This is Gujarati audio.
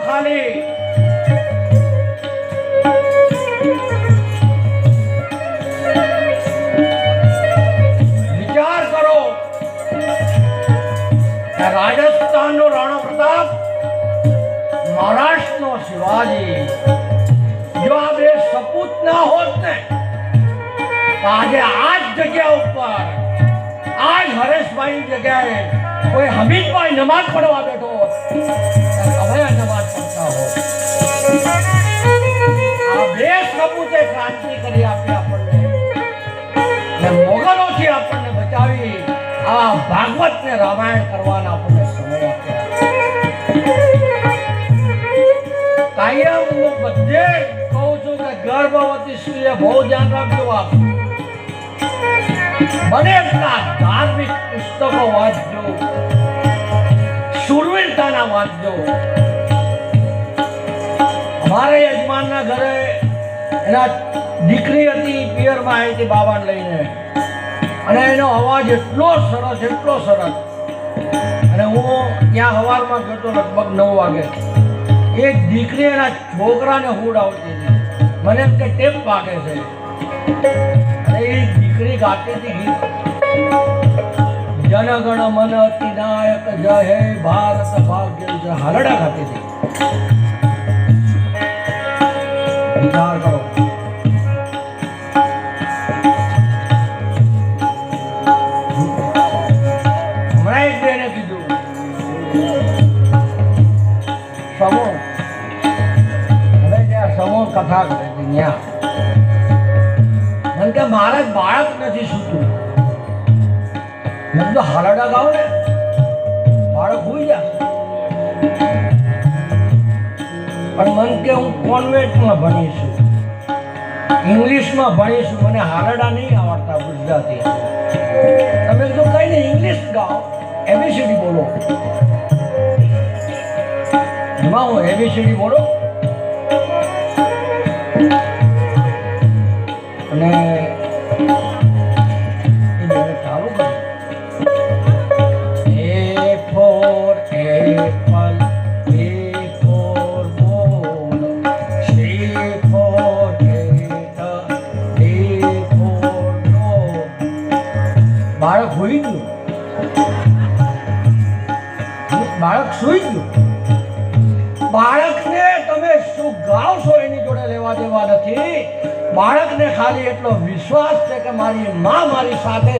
ખાલી વિચાર કરો કે રાજસ્થાનનો રાણા પ્રતાપ, મહારાષ્ટ્રનો શિવાજી, જો આ બે સપૂત ના હોત ને તો આજે આ જ જગ્યા ઉપર, આ જ હરેશભાઈ જગ્યાએ કોઈ હમીદભાઈ નમાઝ પડવા બેઠો હોત, હવે નમાઝ પડતા હોત. આ બે સપૂતે ક્રાંતિ કરી આપી આપણને, ને મોગલોથી આપણને બચાવી આ ભાગવત ને રામાયણ કરવાના આપણને સમય આપ્યા. કાયમ હું બધે કહું છું કે ગર્ભવતી સ્ત્રીએ બહુ ધ્યાન રાખજો. આપ બને એટલા ધાર્મિક પુસ્તકો વાંચજો, શૂરવીરતાના વાંચજો. અમારે યજમાનના ઘરે એના દીકરી હતી, પિયરમાં આવી હતી બાબાને લઈને, અને એનો અવાજ એટલો સરસ, એટલો સરસ. અને હું ત્યાં સવારમાં ગયો લગભગ 9 વાગે. એક દીકરી એના છોકરાને હુડ આવતી હતી. મને એમ કે ટેપ વાગે છે. અને એ દીકરી ગાતી હતી ગીત, જનગણ મન અતિનાયક જય હે ભારત ભાગ્ય જય, હાલડા ગાતી હતી. વિચાર કરો. હમણાં એક બેને કીધું સમૂહ, હવે ત્યાં સમૂહ કથા કરે છે ત્યાં, મને કે મારે બાળક નથી સૂતું. મેં તો હાલડા ગાવ ને, બાળક હોઈ જશે. પણ મન કે હું કોન્વેન્ટમાં ભણીશું, ઇંગ્લિશમાં ભણીશું, મને હાલડા નહીં આવડતા ગુજરાતી. તમે તો કઈ નહીં, ઇંગ્લિશ ગાઓ, એબીસીડી બોલો. એમાં હું એબીસીડી બોલો અને ચાલુ કરું. A for apple, B for ball, C for cat, D for dog. બાળક હોઈ ગયું, બાળક સુઈ ગયું. બાળકને તમે શું ગાવશો એની જોડે લેવા દેવા નથી. બાળકને ખાલી એટલો વિશ્વાસ છે કે મારી માં મારી સાથે